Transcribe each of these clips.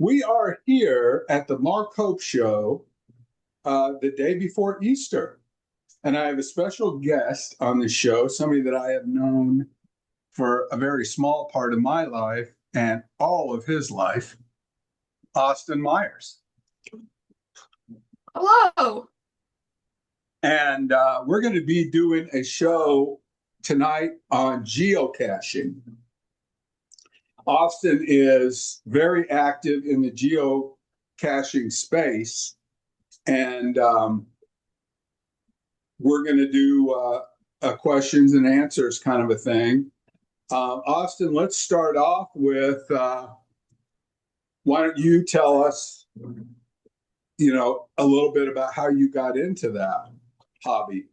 We are here at the Mark Hope Show the day before Easter. And I have a special guest on the show, somebody that I have known for a very small part of my life and all of his life, Austin Myers. Hello. And we're going to be doing a show tonight on geocaching. Austin is very active in the geocaching space, and we're going to do a questions and answers kind of a thing. Austin, let's start off with why don't you tell us, a little bit about how you got into that hobby?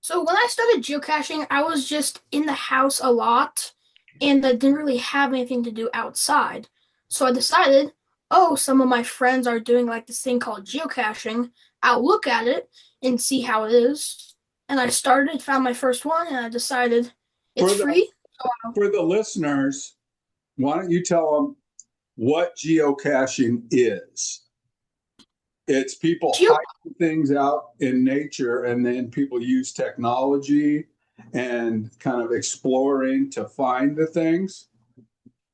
So when I started geocaching, I was just in the house a lot and I didn't really have anything to do outside. So I decided, oh, some of my friends are doing like this thing called geocaching. I'll look at it and see how it is. And I started, found my first one, and I decided it's For the free. for the listeners, why don't you tell them what geocaching is? It's people Geo hiding things out in nature, and then people use technology and kind of exploring to find the things.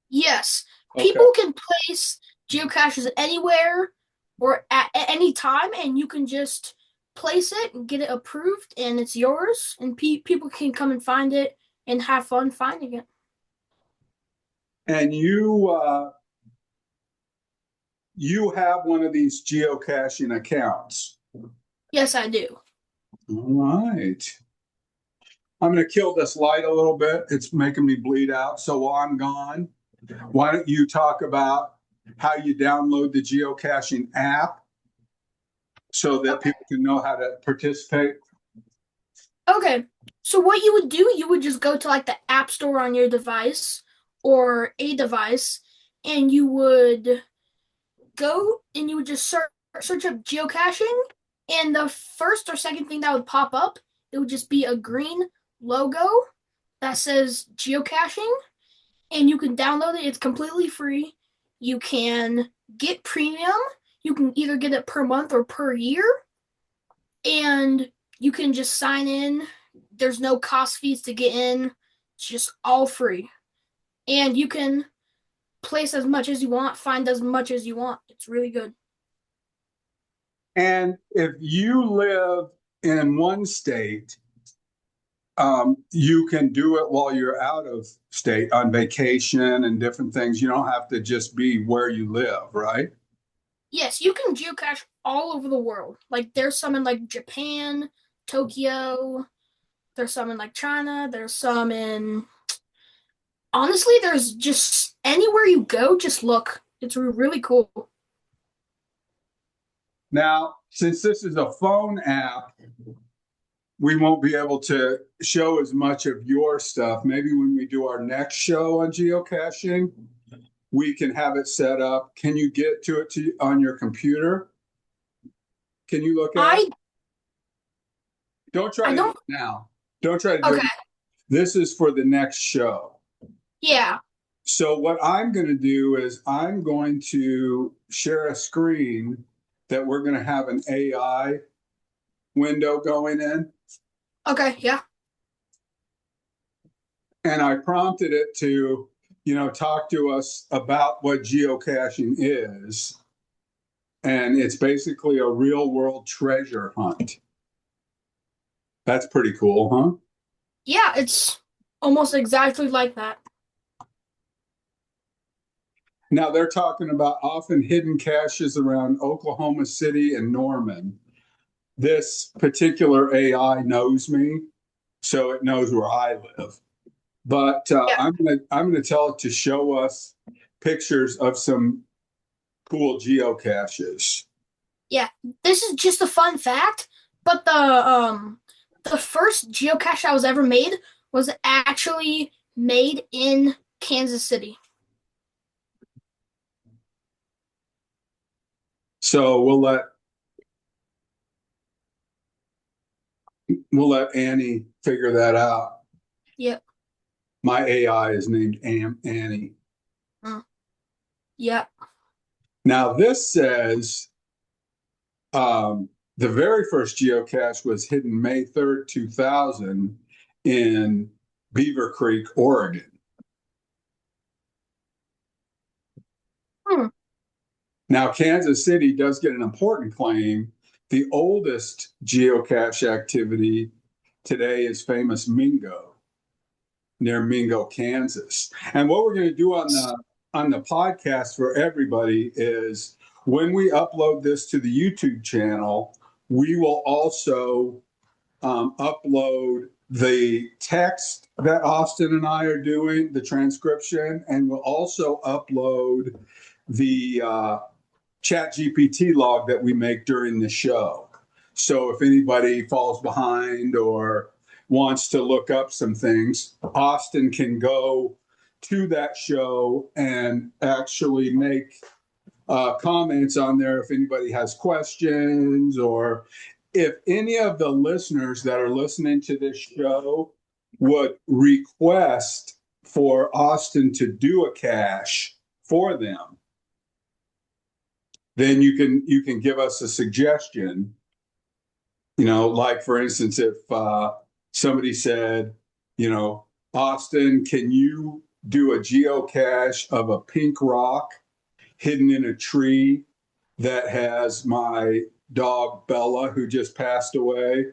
Yes, Okay. people can place geocaches anywhere or at any time, and you can just place it and get it approved, and it's yours. And people can come and find it and have fun finding it. And you have one of these geocaching accounts. Yes, I do. All right. I'm going to kill this light a little bit. It's making me bleed out. So while I'm gone, why don't you talk about how you download the geocaching app so that Okay. people can know how to participate? Okay. So what you would do, you would just go to like the app store on your device or a device, and you would go and you would just search up geocaching, and the first or second thing that would pop up, it would just be a green logo that says geocaching, and you can download it. It's completely free. You can get premium. You can either get it per month or per year, and you can just sign in. There's no cost fees to get in. It's just all free. And you can place as much as you want, find as much as you want. It's really good. And if you live in one state, you can do it while you're out of state on vacation and different things. You don't have to just be where you live, right? Yes, you can geocache all over the world. Like there's some in like Japan, Tokyo, there's some in like China, there's some in honestly, there's just anywhere you go, just look. It's really cool. Now, since this is a phone app, we won't be able to show as much of your stuff. Maybe when we do our next show on geocaching, we can have it set up. Can you get to it on your computer? Can you look at it? I Don't try I to do don't it now. Don't try to do it. okay. This is for the next show. Yeah. So what I'm going to do is I'm going to share a screen that we're going to have an AI window going in. Okay, yeah. And I prompted it to, talk to us about what geocaching is. And it's basically a real world treasure hunt. That's pretty cool, huh? Yeah, it's almost exactly like that. Now they're talking about often hidden caches around Oklahoma City and Norman. This particular AI knows me, so it knows where I live. But Yeah. I'm gonna tell it to show us pictures of some cool geocaches. Yeah. This is just a fun fact, but the first geocache that was ever made was actually made in Kansas City. So we'll let Annie figure that out. Yep. My AI is named Annie. Mm. Yep. Now this says the very first geocache was hidden May 3rd, 2000 in Beaver Creek, Oregon. Hmm. Now, Kansas City does get an important claim. The oldest geocache activity today is famous Mingo near Mingo, Kansas. And what we're going to do on the podcast for everybody is when we upload this to the YouTube channel, we will also upload the text that Austin and I are doing, the transcription, and we'll also upload the chat GPT log that we make during the show. So if anybody falls behind or wants to look up some things, Austin can go to that show and actually make comments on there if anybody has questions, or if any of the listeners that are listening to this show would request for Austin to do a cache for them, then you can give us a suggestion. Like for instance, if somebody said, Austin, can you do a geocache of a pink rock hidden in a tree that has my dog Bella, who just passed away,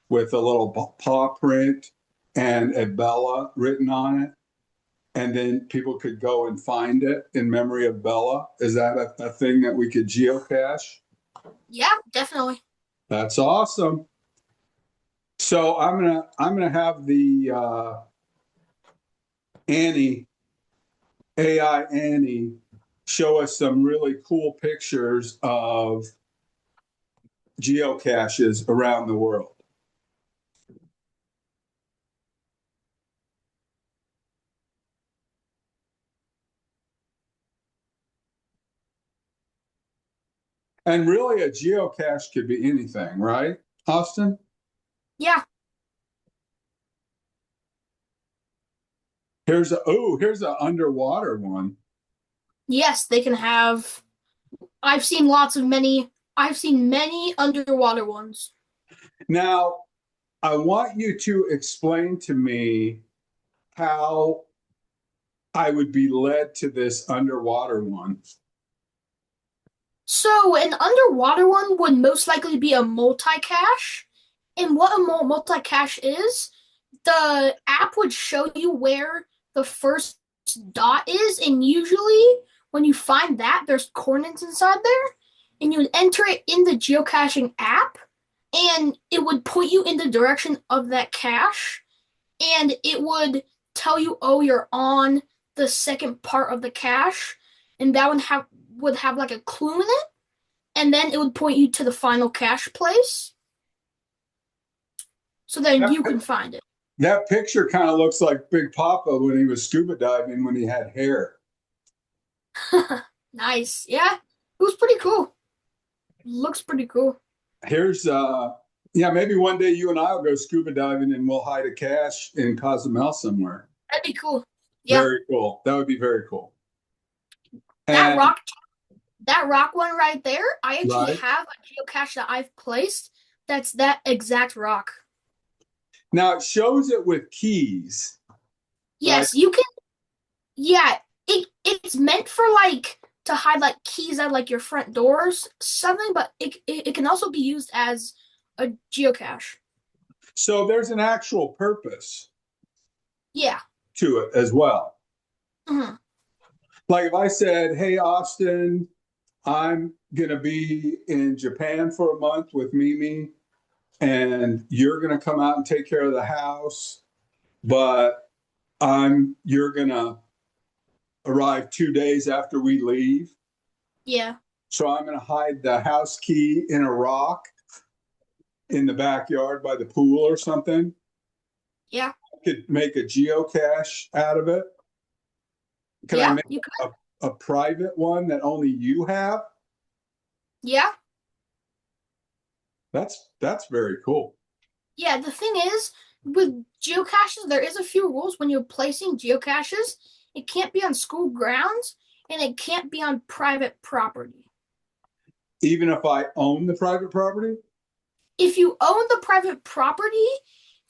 with a little paw print and a Bella written on it? And then people could go and find it in memory of Bella. Is that a thing that we could geocache? Yeah, definitely. That's awesome. So I'm gonna have the Annie AI Annie show us some really cool pictures of geocaches around the world. And really, a geocache could be anything, right, Austin? Yeah. Here's an underwater one. Yes, they can have. I've seen many underwater ones. Now, I want you to explain to me how I would be led to this underwater one. So an underwater one would most likely be a multi-cache. And what a multi-cache is, the app would show you where the first dot is, and usually when you find that, there's coordinates inside there, and you would enter it in the geocaching app, and it would point you in the direction of that cache, and it would tell you, oh, you're on the second part of the cache, and that would have like a clue in it, and then it would point you to the final cache place, so then you can find it. That picture kind of looks like Big Papa when he was scuba diving when he had hair. Nice. Yeah, it was pretty cool. Looks pretty cool. Here's yeah, maybe one day you and I will go scuba diving and we'll hide a cache in Cozumel somewhere. That'd be cool. Yeah. Very cool. That would be very cool. That And rock that rock one right there, I actually right have a geocache that I've placed that's that exact rock. now it shows it with keys, right? Yes, you can. Yeah, it's meant for like to hide like keys at like your front doors, something, but it can also be used as a geocache. So there's an actual purpose Yeah. to it as well. Mhm. Like if I said, "Hey Austin, I'm gonna be in Japan for a month with Mimi, and you're gonna come out and take care of the house, but you're gonna arrive 2 days after we leave. Yeah. So I'm gonna hide the house key in a rock in the backyard by the pool or something. Yeah. I could make a geocache out of it. Can I Yeah. make You could. a private one that only you have?" Yeah. That's very cool. Yeah, the thing is, with geocaches, there is a few rules when you're placing geocaches. It can't be on school grounds, and it can't be on private property. Even if I own the private property? If you own the private property,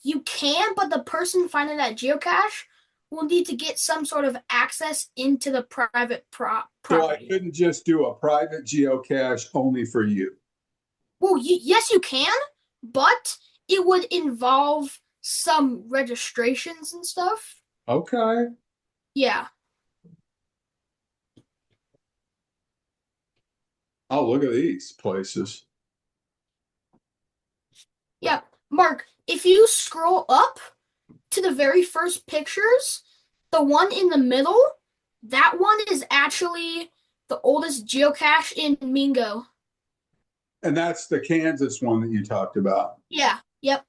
you can, but the person finding that geocache will need to get some sort of access into the private So I property. couldn't just do a private geocache only for you. Well, yes, you can, but it would involve some registrations and stuff. Okay. Yeah. Oh, look at these places. Yeah. Mark, if you scroll up to the very first pictures, the one in the middle, that one is actually the oldest geocache in Mingo. And that's the Kansas one that you talked about. Yeah. Yep.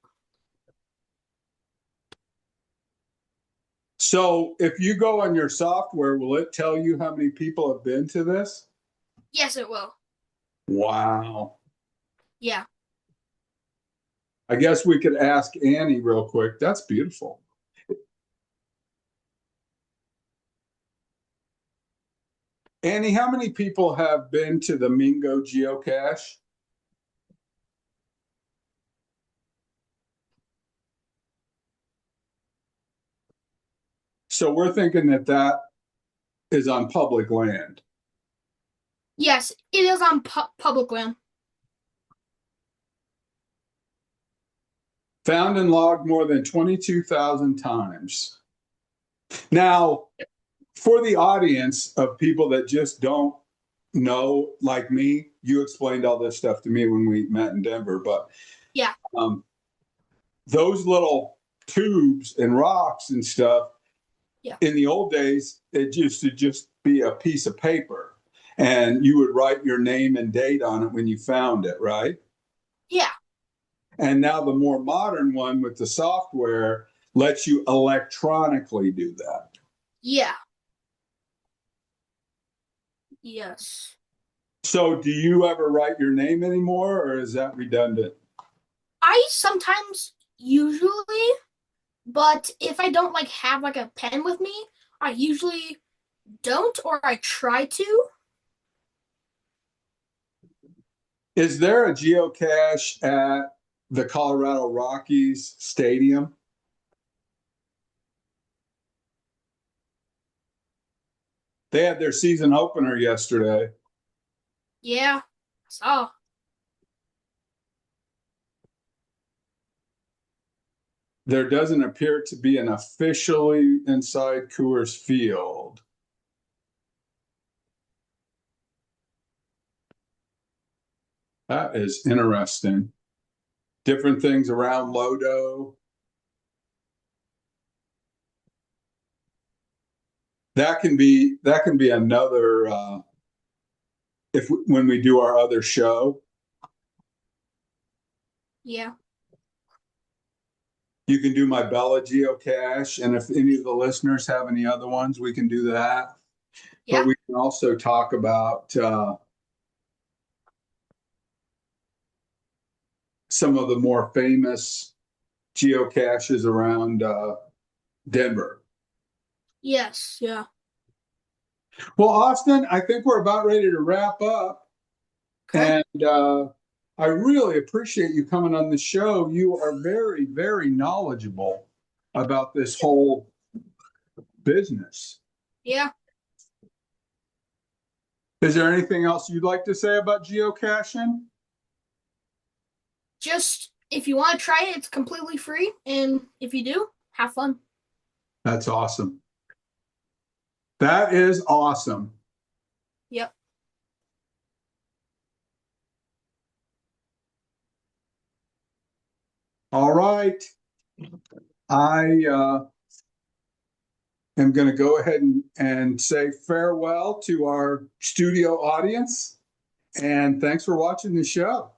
So if you go on your software, will it tell you how many people have been to this? Yes, it will. Wow. Yeah. I guess we could ask Annie real quick. That's beautiful. Annie, how many people have been to the Mingo geocache? So we're thinking that that is on public land. Yes, it is on public land. Found and logged more than 22,000 times. Now, for the audience of people that just don't know, like me, you explained all this stuff to me when we met in Denver, but Yeah. um, those little tubes and rocks and stuff, Yeah. in the old days, it used to just be a piece of paper and you would write your name and date on it when you found it, right? Yeah. And now the more modern one with the software lets you electronically do that. Yeah. Yes. So do you ever write your name anymore or is that redundant? I sometimes usually, but if I don't like have like a pen with me, I usually don't or I try to. Is there a geocache at the Colorado Rockies Stadium? They had their season opener yesterday. Yeah. So, There doesn't appear to be an officially inside Coors Field. That is interesting. Different things around Lodo. That can be another if when we do our other show. yeah. You can do my Bella geocache, and if any of the listeners have any other ones, we can do that. But Yeah. we can also talk about some of the more famous geocaches around Denver. Yes. Yeah. Well, Austin, I think we're about ready to wrap up. Okay. And I really appreciate you coming on the show. You are very, very knowledgeable about this whole business. Yeah. Is there anything else you'd like to say about geocaching? Just if you want to try it, it's completely free. And if you do, have fun. That's awesome. That is awesome. Yep. All right. I am going to go ahead and say farewell to our studio audience. And thanks for watching the show.